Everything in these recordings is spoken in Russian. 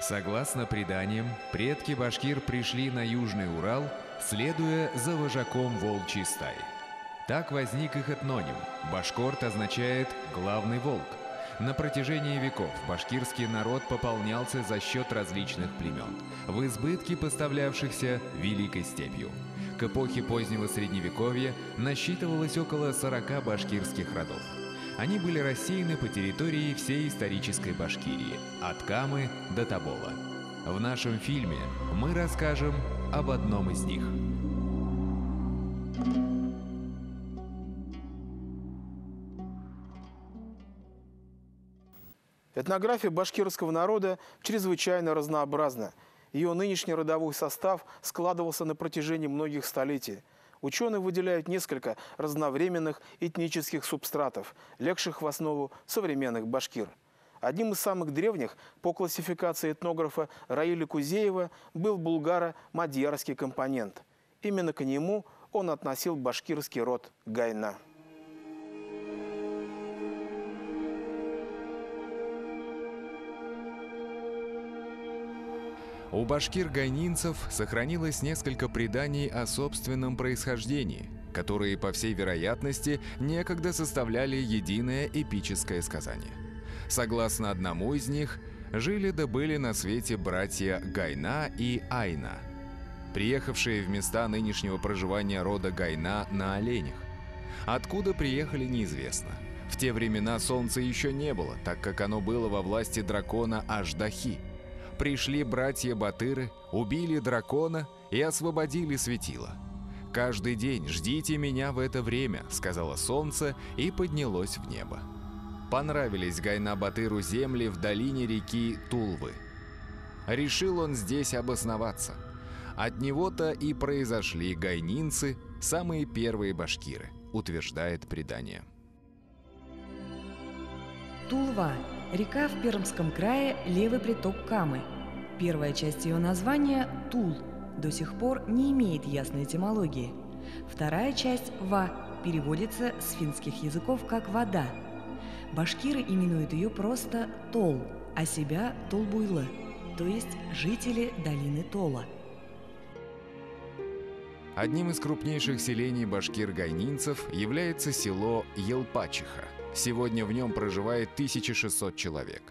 Согласно преданиям, предки башкир пришли на Южный Урал, следуя за вожаком волчьей стаи. Так возник их этноним. Башкорт означает «главный волк». На протяжении веков башкирский народ пополнялся за счет различных племен, в избытке поставлявшихся Великой степью. К эпохе позднего Средневековья насчитывалось около 40 башкирских родов. Они были рассеяны по территории всей исторической Башкирии, от Камы до Тобола. В нашем фильме мы расскажем об одном из них. Этнография башкирского народа чрезвычайно разнообразна. Ее нынешний родовой состав складывался на протяжении многих столетий. Ученые выделяют несколько разновременных этнических субстратов, легших в основу современных башкир. Одним из самых древних по классификации этнографа Раиля Кузеева был булгаро-мадьярский компонент. Именно к нему он относил башкирский род Гайна. У башкир-гайнинцев сохранилось несколько преданий о собственном происхождении, которые, по всей вероятности, некогда составляли единое эпическое сказание. Согласно одному из них, жили да были на свете братья Гайна и Айна, приехавшие в места нынешнего проживания рода Гайна на оленях. Откуда приехали, неизвестно. В те времена солнца еще не было, так как оно было во власти дракона Аждахи. Пришли братья-батыры, убили дракона и освободили светило. «Каждый день ждите меня в это время», — сказала солнце и поднялось в небо. Понравились Гайна-батыру земли в долине реки Тулвы. Решил он здесь обосноваться. От него-то и произошли гайнинцы, самые первые башкиры, утверждает предание. Тулва – река в Пермском крае, левый приток Камы. Первая часть ее названия – Тул, до сих пор не имеет ясной этимологии. Вторая часть – Ва переводится с финских языков как «вода». Башкиры именуют ее просто Тол, а себя Толбуйлы, то есть жители долины Тола. Одним из крупнейших селений башкир-гайнинцев является село Елпачиха. Сегодня в нем проживает 1600 человек.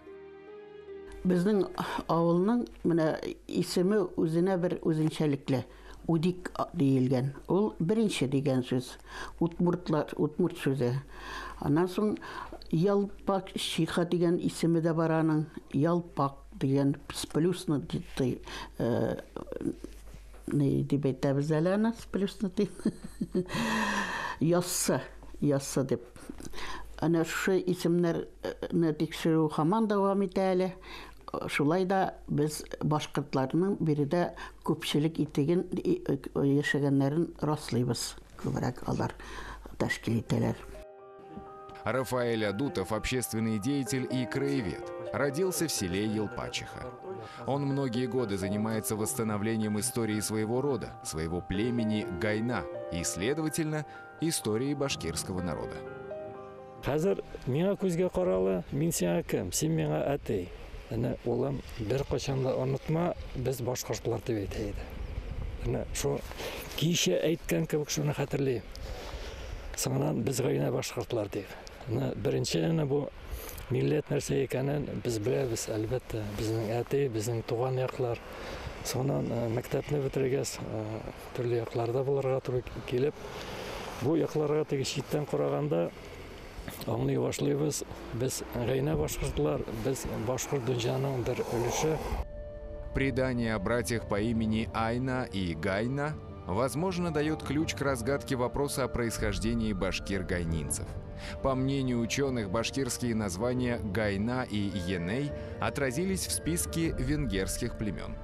Біздің ауылның мына исеме өзіне бір өзіншеліклі. Удик дейілген. Ол бірінші деген сөз. Утмурт сөзі. Анан соң Ялпачиха деген исеме де бар аның. Ялпак деген сплюсны не деп айтабыз әлі ана сплюсны дейін. Яссы деп. Ана шы исемнәрне тикшерү һаман дәвам итә әле. Шулай да без башкортларның биредә күпчелек итеген яшәгәннәрен раслыйбыз. Күбрәк алар тәшкил итәләр. Рафаэль Адутов – общественный деятель и краевед. Родился в селе Елпачиха. Он многие годы занимается восстановлением истории своего рода, своего племени Гайна и, следовательно, истории башкирского народа. Хәзер миңа күзгә каралы, мин сиңа кем, син миңа әтей. Әнә улым бер качан да онытма, без башкортлар дип әйтә иде. Әнә шу кичә әйткән кебек шуны хәтерлим. Соңыннан без Гайна башкортлар дип. Әнә беренче бу милләт нәрсә икәнен без беләбез, әлбәттә. Безнең әтей, безнең туган яклар. Соңыннан мәктәпне бетергәс, төрле якларда булырга туры килеп, бу якларга теге читтән караганда аңлый башлыйбыз, без Гайна башкортлар, без башкорт дөньяның бер өлеше. Предание о братьях по имени Айна и Гайна, возможно, дает ключ к разгадке вопроса о происхождении башкир-гайнинцев. По мнению ученых, башкирские названия Гайна и Еней отразились в списке венгерских племен.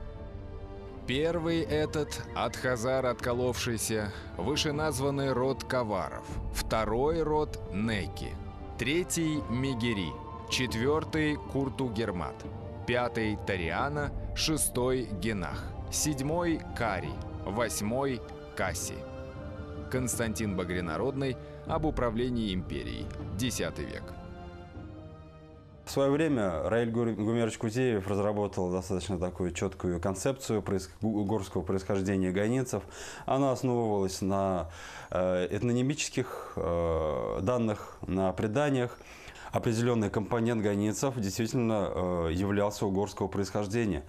Первый этот – от хазар отколовшийся, вышеназванный род Каваров. Второй род – Неки. Третий – Мегери. Четвертый – Курту-Гермат. Пятый – Тариана. Шестой – Генах. Седьмой – Кари. Восьмой – Касси. Константин Багринародный об управлении империей. X век. В свое время Раиль Гумерович Кузеев разработал достаточно такую четкую концепцию угорского происхождения гайнинцев. Она основывалась на этнонимических данных, на преданиях. Определенный компонент гайнинцев действительно являлся угорского происхождения.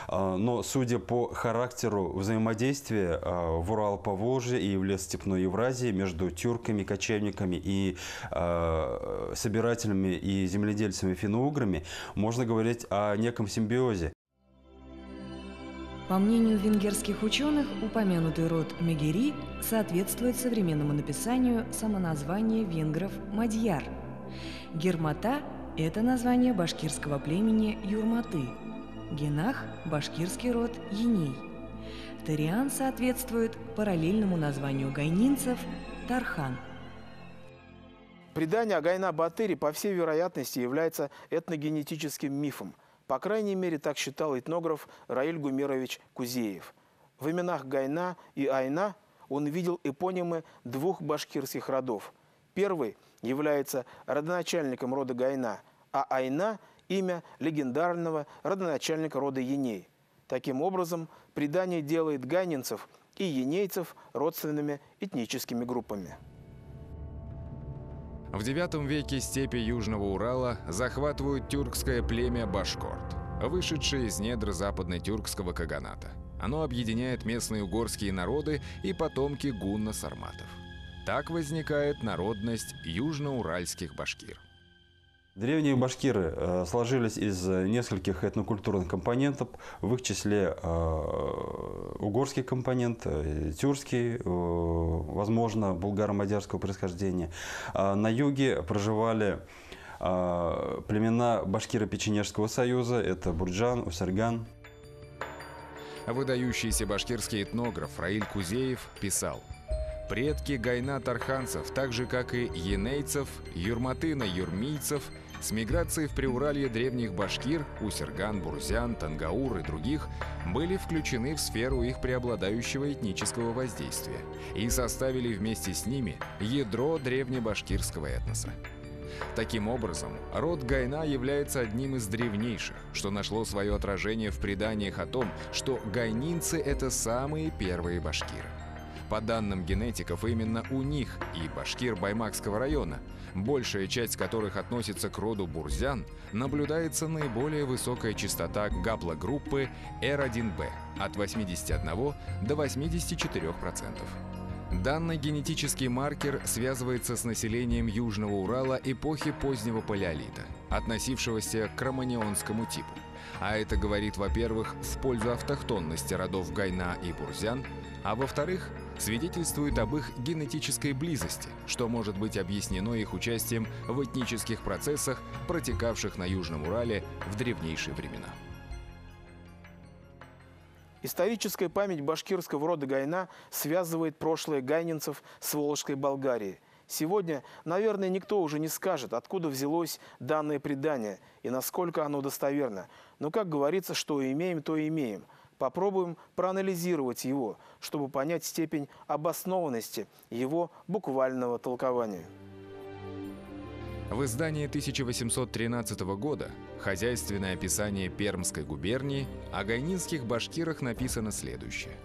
Но судя по характеру взаимодействия в Урал-Поволжье и в лесостепной Евразии между тюрками, кочевниками и собирателями и земледельцами финно-уграми, можно говорить о неком симбиозе. По мнению венгерских ученых, упомянутый род Мегери соответствует современному написанию самоназвания венгров «Мадьяр». Гермата – это название башкирского племени Юрматы. Генах – башкирский род Еней. Тариан соответствует параллельному названию гайнинцев – Тархан. Предание о Гайна-Батыре, по всей вероятности, является этногенетическим мифом. По крайней мере, так считал этнограф Раиль Гумерович Кузеев. В именах Гайна и Айна он видел эпонимы двух башкирских родов. Первый является родоначальником рода Гайна, а Айна – имя легендарного родоначальника рода Еней. Таким образом, предание делает гайнинцев и енейцев родственными этническими группами. В IX веке степи Южного Урала захватывают тюркское племя Башкорт, вышедшее из недр западно-тюркского каганата. Оно объединяет местные угорские народы и потомки гунно-сарматов. Так возникает народность южноуральских башкир. Древние башкиры сложились из нескольких этнокультурных компонентов, в их числе угорский компонент, тюркский, возможно, булгаро-мадьярского происхождения. На юге проживали племена Башкиро-Печенежского союза, это Бурджан, Усарган. Выдающийся башкирский этнограф Раиль Кузеев писал: «Предки гайна-тарханцев, так же как и енейцев, юрматына-юрмийцев, с миграцией в Приуралье древних башкир, усерган, бурзян, тангаур и других, были включены в сферу их преобладающего этнического воздействия и составили вместе с ними ядро древнебашкирского этноса. Таким образом, род Гайна является одним из древнейших, что нашло свое отражение в преданиях о том, что гайнинцы – это самые первые башкиры. По данным генетиков, именно у них и башкир Баймакского района, большая часть которых относится к роду бурзян, наблюдается наиболее высокая частота гаплогруппы R1b от 81 до 84%. Данный генетический маркер связывается с населением Южного Урала эпохи позднего палеолита, относившегося к кроманьонскому типу. А это говорит, во-первых, в пользу автохтонности родов Гайна и бурзян, а во-вторых, свидетельствует об их генетической близости, что может быть объяснено их участием в этнических процессах, протекавших на Южном Урале в древнейшие времена. Историческая память башкирского рода Гайна связывает прошлое гайнинцев с Волжской Болгарией. Сегодня, наверное, никто уже не скажет, откуда взялось данное предание и насколько оно достоверно. Но, как говорится, что имеем, то имеем. Попробуем проанализировать его, чтобы понять степень обоснованности его буквального толкования. В издании 1813 года «Хозяйственное описание Пермской губернии» о гайнинских башкирах написано следующее.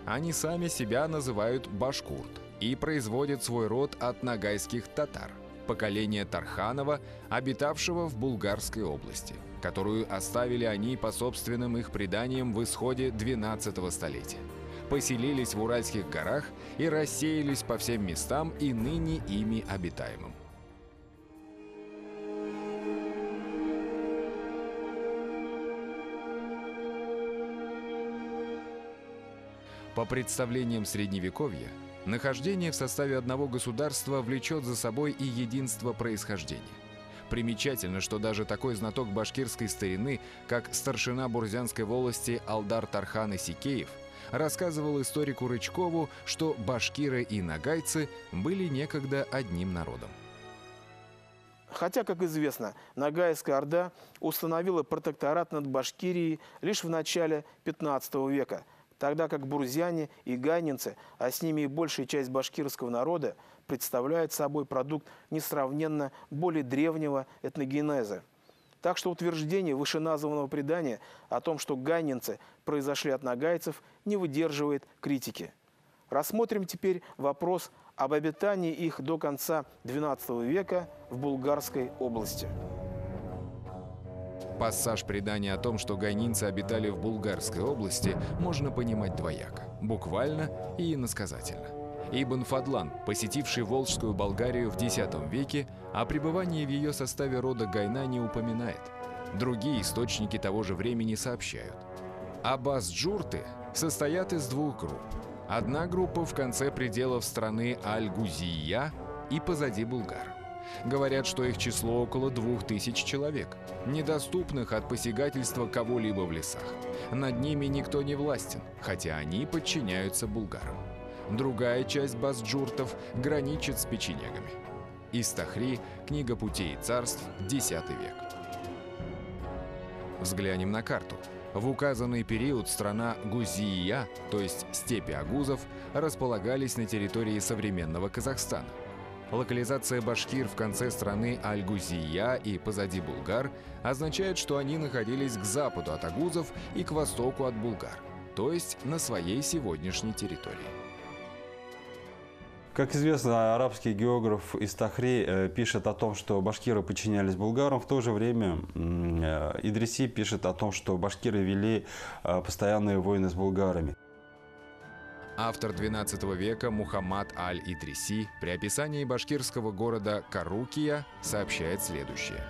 Они сами себя называют башкурт и производят свой род от нагайских татар, поколения Тарханова, обитавшего в Булгарской области, которую оставили они по собственным их преданиям в исходе XII столетия. Поселились в Уральских горах и рассеялись по всем местам и ныне ими обитаемым. По представлениям Средневековья, нахождение в составе одного государства влечет за собой и единство происхождения. Примечательно, что даже такой знаток башкирской старины, как старшина Бурзянской волости Алдар Тархан Исикеев, рассказывал историку Рычкову, что башкиры и нагайцы были некогда одним народом. Хотя, как известно, Ногайская Орда установила протекторат над Башкирией лишь в начале XV века, тогда как бурзяне и гайнинцы, а с ними и большая часть башкирского народа, представляют собой продукт несравненно более древнего этногенеза. Так что утверждение вышеназванного предания о том, что гайнинцы произошли от нагайцев, не выдерживает критики. Рассмотрим теперь вопрос об обитании их до конца XII века в Булгарской области. Пассаж предания о том, что гайнинцы обитали в Булгарской области, можно понимать двояко – буквально и иносказательно. Ибн Фадлан, посетивший Волжскую Болгарию в X веке, о пребывании в ее составе рода Гайна не упоминает. Другие источники того же времени сообщают. Аббас-джурты состоят из двух групп. Одна группа в конце пределов страны Аль-Гузия и позади Булгар. Говорят, что их число около 2000 человек, недоступных от посягательства кого-либо в лесах. Над ними никто не властен, хотя они подчиняются булгарам. Другая часть басджуртов граничит с печенегами. Истахри, книга путей и царств, X век. Взглянем на карту. В указанный период страна Гузия, то есть степи агузов, располагались на территории современного Казахстана. Локализация башкир в конце страны Аль-Гузия и позади Булгар означает, что они находились к западу от агузов и к востоку от Булгар, то есть на своей сегодняшней территории. Как известно, арабский географ Истахри пишет о том, что башкиры подчинялись булгарам. В то же время Идриси пишет о том, что башкиры вели постоянные войны с булгарами. Автор XII века Мухаммад аль-Идриси при описании башкирского города Карукия сообщает следующее.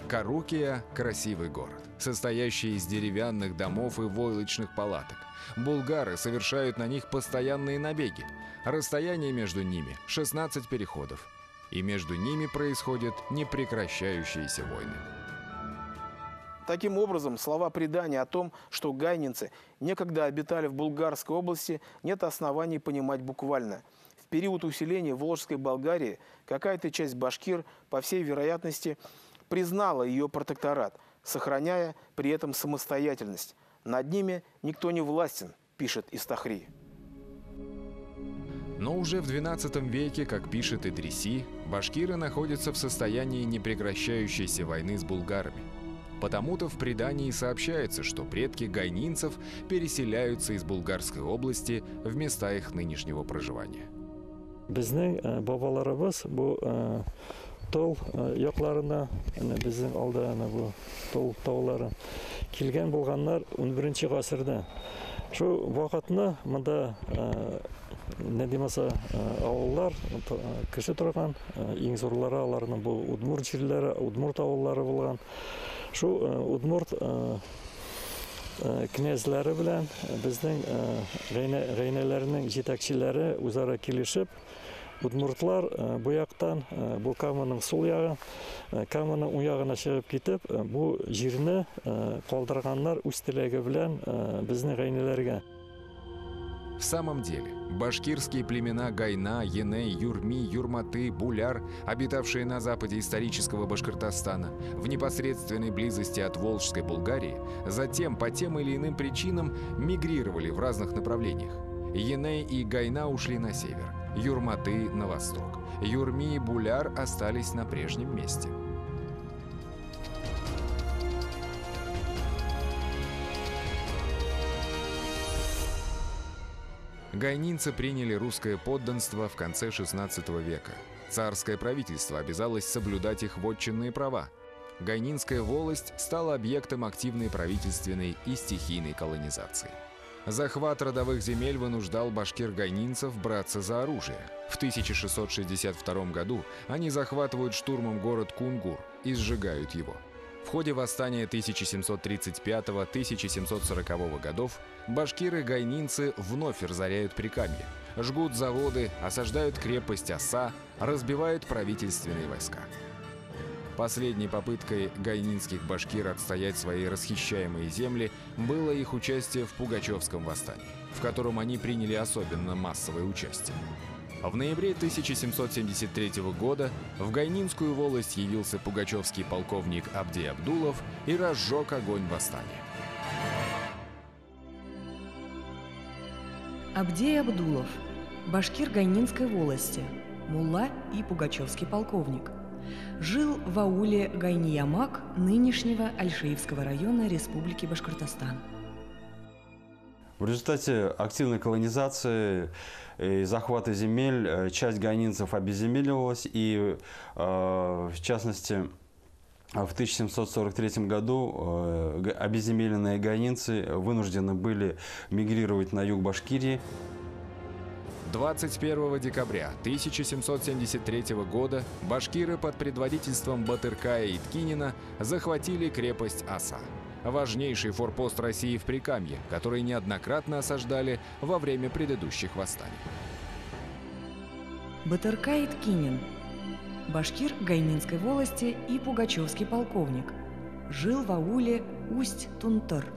Карукия – красивый город, состоящий из деревянных домов и войлочных палаток. Булгары совершают на них постоянные набеги. Расстояние между ними – 16 переходов. И между ними происходят непрекращающиеся войны. Таким образом, слова предания о том, что гайнинцы некогда обитали в Булгарской области, нет оснований понимать буквально. В период усиления Волжской Болгарии какая-то часть башкир, по всей вероятности, признала ее протекторат, сохраняя при этом самостоятельность. Над ними никто не властен, пишет Истахри. Но уже в XII веке, как пишет Идриси, башкиры находятся в состоянии непрекращающейся войны с булгарами. Потому-то в предании сообщается, что предки гайнинцев переселяются из Булгарской области в места их нынешнего проживания. Безнең бабаларыбыз бу тол якларына, безнең алда бу тол таулары килгән булганнар 11 гасырда. Шу вакытны монда авыллар, кеше торган, иң зурлары аларның бу Удмурт җирләре, Удмурт авыллары булган. Шу Удмурт князьләре белән безнең гайнәләрнең җитәкчеләре үзара килешеп, Удмуртлар бу яктан, бу Каманың сул ягы, Каманың уң ягына чыгып китеп, бу җирне калдырганнар үз теләге белән безнең гайнәләргә. В самом деле, башкирские племена Гайна, Еней, Юрми, Юрматы, Буляр, обитавшие на западе исторического Башкортостана, в непосредственной близости от Волжской Булгарии, затем по тем или иным причинам мигрировали в разных направлениях. Еней и Гайна ушли на север, Юрматы – на восток. Юрми и Буляр остались на прежнем месте. Гайнинцы приняли русское подданство в конце XVI века. Царское правительство обязалось соблюдать их вотчинные права. Гайнинская волость стала объектом активной правительственной и стихийной колонизации. Захват родовых земель вынуждал башкир-гайнинцев браться за оружие. В 1662 году они захватывают штурмом город Кунгур и сжигают его. В ходе восстания 1735-1740 годов башкиры-гайнинцы вновь разоряют Прикамье, жгут заводы, осаждают крепость Оса, разбивают правительственные войска. Последней попыткой гайнинских башкир отстоять свои расхищаемые земли было их участие в Пугачевском восстании, в котором они приняли особенно массовое участие. В ноябре 1773 года в Гайнинскую волость явился пугачевский полковник Абдей Абдулов и разжег огонь восстания. Абдей Абдулов, башкир Гайнинской волости, мулла и пугачевский полковник. Жил в ауле Гайниямак нынешнего Альшеевского района Республики Башкортостан. В результате активной колонизации и захвата земель часть гайнинцев обезземеливалась, и в частности в 1743 году обезземеленные гайнинцы вынуждены были мигрировать на юг Башкирии. 21 декабря 1773 года башкиры под предводительством Батыркая и Ткинина захватили крепость Аса, важнейший форпост России в Прикамье, который неоднократно осаждали во время предыдущих восстаний. Батыркай Ткинин, башкир Гайнинской волости и пугачевский полковник, жил в ауле Усть-Тунтыр.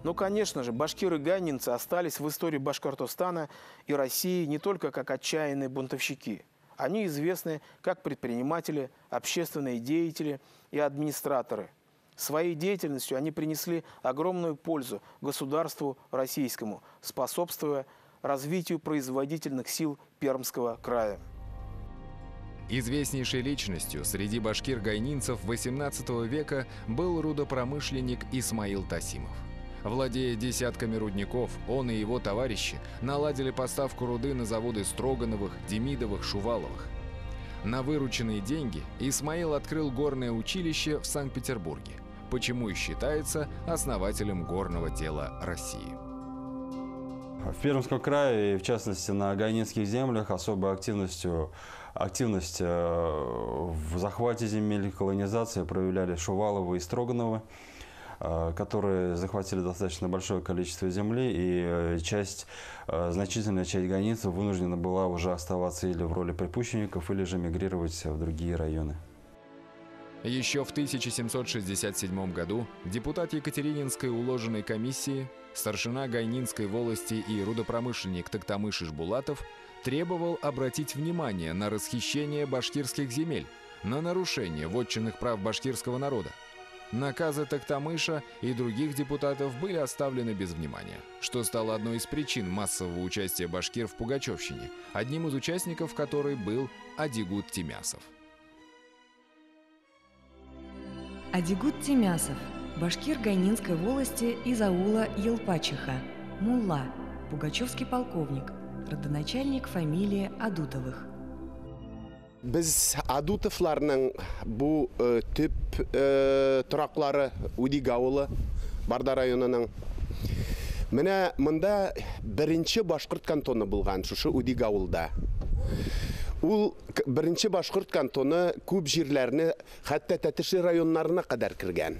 Но, конечно же, башкиры-гайнинцы остались в истории Башкортостана и России не только как отчаянные бунтовщики. Они известны как предприниматели, общественные деятели и администраторы. Своей деятельностью они принесли огромную пользу государству российскому, способствуя развитию производительных сил Пермского края. Известнейшей личностью среди башкир-гайнинцев XVIII века был рудопромышленник Исмаил Тасимов. Владея десятками рудников, он и его товарищи наладили поставку руды на заводы Строгановых, Демидовых, Шуваловых. На вырученные деньги Исмаил открыл горное училище в Санкт-Петербурге, почему и считается основателем горного дела России. В Пермском крае, в частности на гайнинских землях, особой активность в захвате земель и колонизации проявляли Шуваловы и Строгановы, которые захватили достаточно большое количество земли, и значительная часть гайнинцев вынуждена была уже оставаться или в роли припущенников, или же мигрировать в другие районы. Еще в 1767 году депутат Екатерининской уложенной комиссии, старшина Гайнинской волости и рудопромышленник Токтамыш Ишбулатов требовал обратить внимание на расхищение башкирских земель, на нарушение вотчинных прав башкирского народа. Наказы Токтамыша и других депутатов были оставлены без внимания, что стало одной из причин массового участия башкир в пугачевщине, одним из участников которой был Адигут Тимясов. Адигут Тимясов, башкир Гайнинской волости из аула Елпачиха, мулла, пугачевский полковник, родоначальник фамилии Адутовых. Biz Adutовларның bu төп торақлары Удиг ауылы, Барда районының. Менә монда беренче башкорт кантоны булган шушы Удиг авылда. Ул беренче башкорт кантоны күп җирләрне, хәтта Тәтешле районнарына кадәр кергән.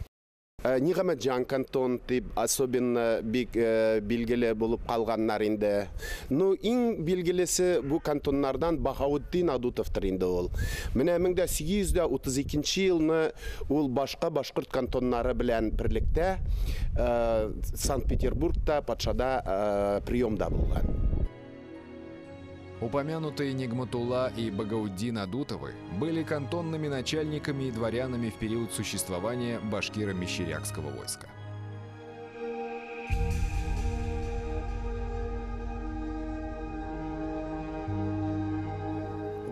Нигъмәтҗан кантон дип особенно билгеле булып калганнар инде. Ну, иң билгелесе бу кантоннардан Баһаутдин Адутовтыр инде ул. Менә 1832 елны ул башка башкорт кантоннары белән берлектә Санкт-Петербургта патшада приемда булган. Упомянутые Нигматулла и Багауддин Адутовы были кантонными начальниками и дворянами в период существования башкиро-мещерякского войска.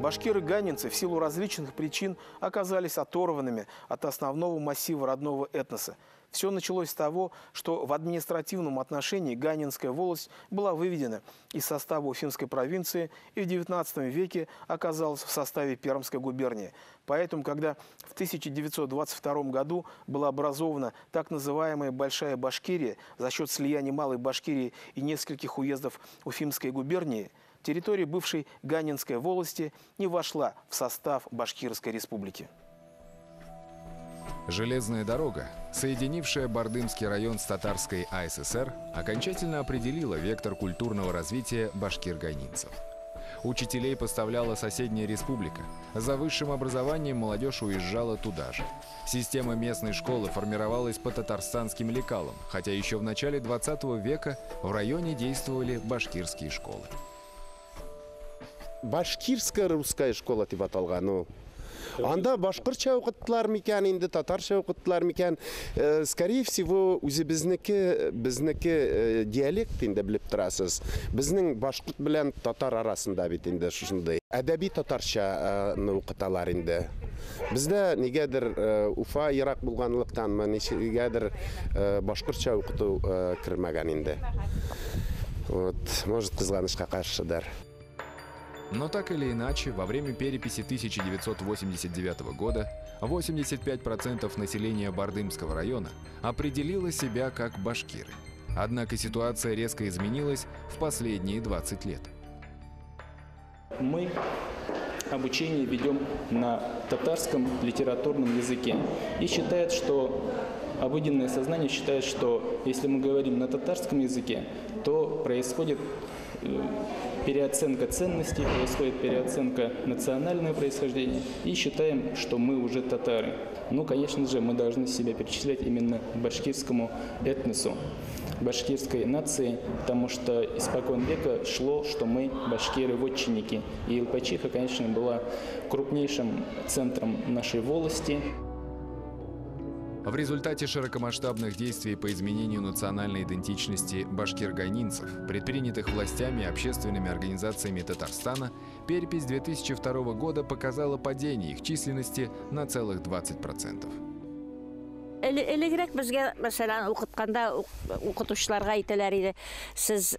Башкиры-гайнинцы в силу различных причин оказались оторванными от основного массива родного этноса. Все началось с того, что в административном отношении Гайнинская волость была выведена из состава Уфимской провинции и в XIX веке оказалась в составе Пермской губернии. Поэтому, когда в 1922 году была образована так называемая Большая Башкирия за счет слияния Малой Башкирии и нескольких уездов Уфимской губернии, территория бывшей Гайнинской волости не вошла в состав Башкирской республики. Железная дорога, соединившая Бардымский район с Татарской АССР, окончательно определила вектор культурного развития башкир-гайнинцев. Учителей поставляла соседняя республика. За высшим образованием молодежь уезжала туда же. Система местной школы формировалась по татарстанским лекалам, хотя еще в начале 20 века в районе действовали башкирские школы. Башкирская русская школа дип аталган. Анда башкортча укыттылар микән, инде татарча укыттылар микән? Скорее всего, безнеке диалект инде белеп торасыз. Безнең башкорт белән татар арасында бит инде шушындай. Әдәби татарчаны укыталар инде. Бездә нигәдер Уфа ерак булганлыктан, нигәдер башкортча укыту кермәгән инде. Вот, может, кызганычка каршыдыр. Но так или иначе, во время переписи 1989 года 85% населения Бардымского района определило себя как башкиры. Однако ситуация резко изменилась в последние 20 лет. Мы обучение ведем на татарском литературном языке. И считает, что обыденное сознание считает, что если мы говорим на татарском языке, то происходит переоценка ценностей, происходит переоценка национального происхождения. И считаем, что мы уже татары. Ну, конечно же, мы должны себя перечислять именно башкирскому этносу, башкирской нации, потому что испокон века шло, что мы башкиры-вотчинники. И Илпачиха, конечно, была крупнейшим центром нашей волости. В результате широкомасштабных действий по изменению национальной идентичности башкир-гайнинцев, предпринятых властями и общественными организациями Татарстана, перепись 2002 года показала падение их численности на целых 20%. Элегрәк безгә, мәсәлән, укытучыларга әйтәләр иде, сез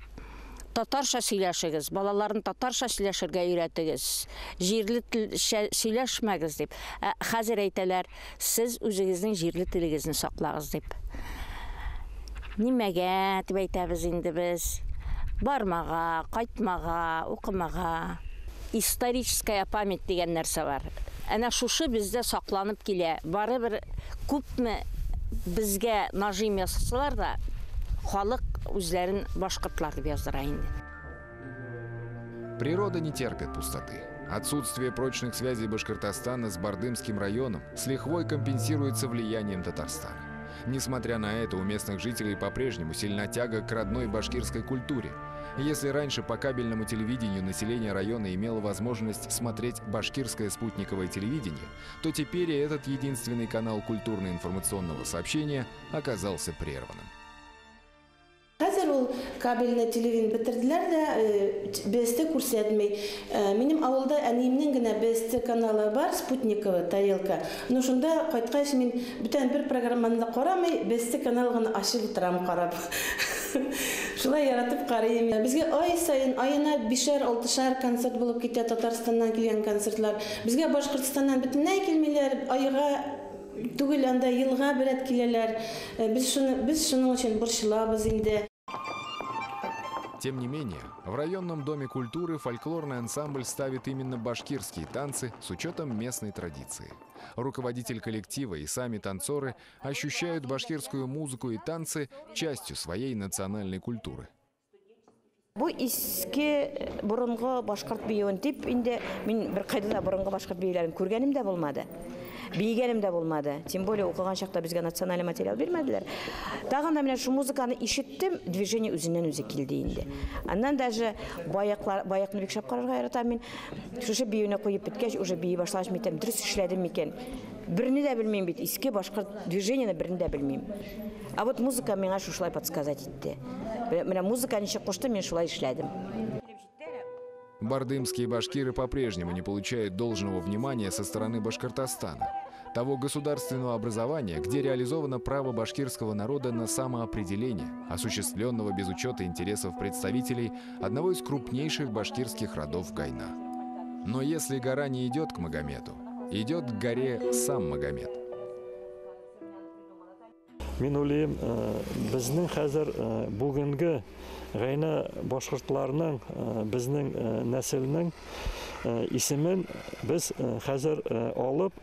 татарча сөйләшегез, балаларын татарча сөйләшергә өйрәтегез, җирле тел сөйләшмәгез дип. Хәзер әйтәләр, сез үзегезнең җирле телегезне саклагыз дип. Нимәгә дип әйтәбез инде без? Бармага, кайтмага, укымага. Историческая память дигән нәрсә бар. Әнә шушы бездә сакланып килә. Барыбер күпме безгә нажим ясасалар да, халык үзләрен башкортлар дип яздыра инде. Природа не терпит пустоты. Отсутствие прочных связей Башкортостана с Бардымским районом с лихвой компенсируется влиянием Татарстана. Несмотря на это, у местных жителей по-прежнему сильна тяга к родной башкирской культуре. Если раньше по кабельному телевидению население района имело возможность смотреть башкирское спутниковое телевидение, то теперь и этот единственный канал культурно-информационного сообщения оказался прерванным. Хәзер ул кабельне телевидение бетерделәр дә БСТ күрсәтмәй. Минем авылда әниемнең генә БСТ каналы бар, спутниковый тарелка. Но шунда кайткач мин бүтән бер программаны да карамый, БСТ каналын ачып утырам карап. Шулай яратып карыйм. Безгә ай сайын аена 5-6 концерт булып китә, Татарстаннан килгән концертлар. Безгә Башкортстаннан бөтенләй килмиләр, айга түгел анда елга берәт киләләр. Без шуның өчен борчылабыз инде. Тем не менее, в районном доме культуры фольклорный ансамбль ставит именно башкирские танцы с учетом местной традиции. Руководитель коллектива и сами танцоры ощущают башкирскую музыку и танцы частью своей национальной культуры. Бу иске борынгы башкорт биюен дип инде мин бер кайда да борынгы башкорт биюләрен күргәнем дә булмады. Бейгәнем дә булмады. Тем более укыган чакта безгә националь материал бирмәделәр. Тагын да менә шу музыканы ишеттем, движение үзеннән үзе килде инде. Аннан даже баякны бик шәп карарга яратам мин. Шушы биюне куеп биткәч, уже бии башлагач митем, дөрес эшләдем микән? Берне дә белмим бит, иске башкорт движениене берне дә белмим. А вот музыка миңа шушлай подсказать итте. Менә музыка ничек кушты, мин шулай эшләдем. Бардымские башкиры по-прежнему не получают должного внимания со стороны Башкортостана, того государственного образования, где реализовано право башкирского народа на самоопределение, осуществленного без учета интересов представителей одного из крупнейших башкирских родов Гайна. Но если гора не идет к Магомету, идет к горе сам Магомет. Мин уйлыйм, безнең хәзер бүгенге Гайна башкортларның, безнең нәселнең исемен без хәзер алып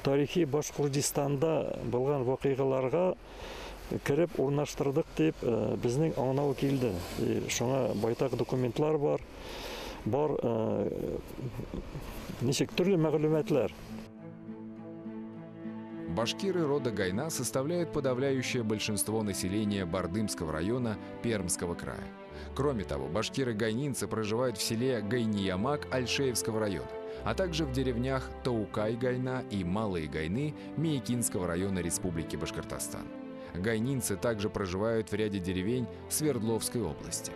тарихи Башкортстанда булган вакыйгаларга кирип урнаштырдык дип безнең аңлау килде. Шуңа байтак документлар бар, ничек төрле мәгълүматлар. Башкиры рода Гайна составляют подавляющее большинство населения Бардымского района Пермского края. Кроме того, башкиры-гайнинцы проживают в селе Гайниямак Альшеевского района, а также в деревнях Таукай-Гайна и Малые Гайны Миякинского района Республики Башкортостан. Гайнинцы также проживают в ряде деревень Свердловской области.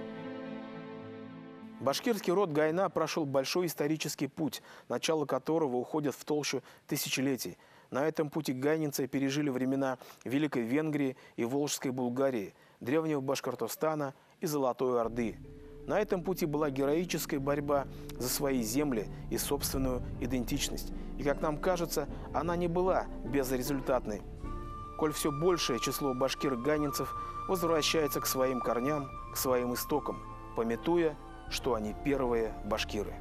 Башкирский род Гайна прошел большой исторический путь, начало которого уходит в толщу тысячелетий. На этом пути гайнинцы пережили времена Великой Венгрии и Волжской Булгарии, древнего Башкортостана и Золотой Орды. На этом пути была героическая борьба за свои земли и собственную идентичность. И, как нам кажется, она не была безрезультатной. Коль все большее число башкир-гайнинцев возвращается к своим корням, к своим истокам, памятуя, что они первые башкиры.